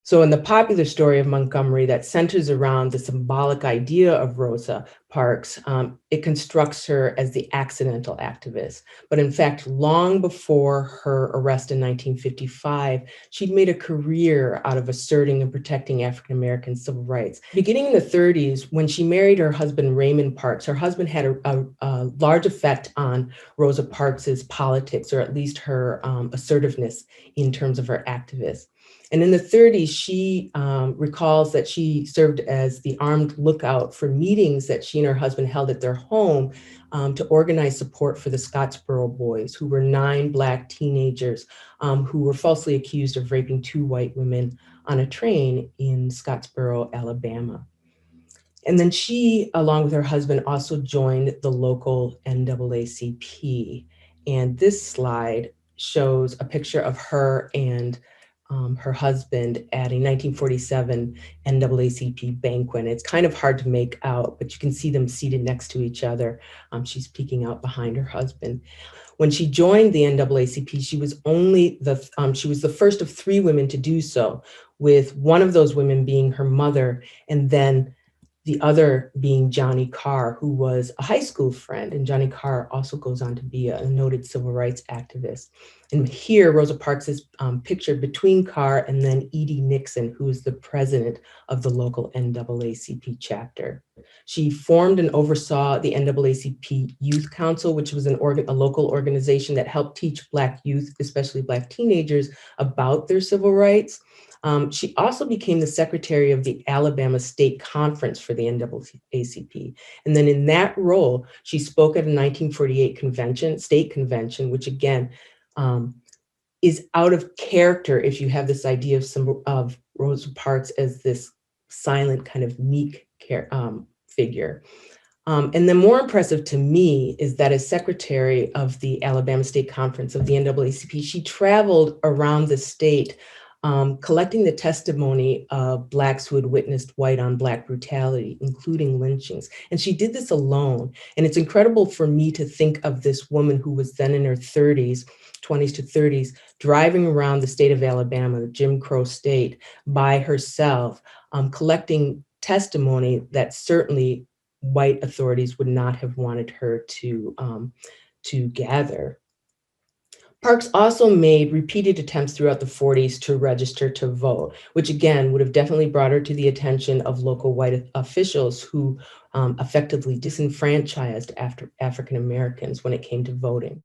So in the popular story of Montgomery that centers around the symbolic idea of Rosa Parks, it constructs her as the accidental activist. But in fact, long before her arrest in 1955, she'd made a career out of asserting and protecting African-American civil rights. Beginning in the 30s, when she married her husband, Raymond Parks, her husband had a large effect on Rosa Parks's politics, or at least her assertiveness in terms of her activism. And in the 30s, she recalls that she served as the armed lookout for meetings that she and her husband held at their home to organize support for the Scottsboro Boys, who were 9 Black teenagers who were falsely accused of raping 2 white women on a train in Scottsboro, Alabama. And then she, along with her husband, also joined the local NAACP. And this slide shows a picture of her and her husband at a 1947 NAACP banquet. It's kind of hard to make out, but you can see them seated next to each other. She's peeking out behind her husband. When she joined the NAACP, she was the first of 3 women to do so, with one of those women being her mother, and then the other being Johnny Carr, who was a high school friend. And Johnny Carr also goes on to be a noted civil rights activist. And here, Rosa Parks is pictured between Carr and then Edie Nixon, who is the president of the local NAACP chapter. She formed and oversaw the NAACP Youth Council, which was a local organization that helped teach Black youth, especially Black teenagers, about their civil rights. She also became the secretary of the Alabama State Conference for the NAACP. And then in that role, she spoke at a 1948 state convention, which again is out of character if you have this idea of Rosa Parks as this silent, kind of meek figure. And then more impressive to me is that as secretary of the Alabama State Conference of the NAACP, she traveled around the state collecting the testimony of Blacks who had witnessed white on Black brutality, including lynchings. And she did this alone. And it's incredible for me to think of this woman who was then in her 20s to 30s, driving around the state of Alabama, the Jim Crow state, by herself, collecting testimony that certainly white authorities would not have wanted her to gather. Parks also made repeated attempts throughout the 40s to register to vote, which again would have definitely brought her to the attention of local white officials who effectively disenfranchised African Americans when it came to voting.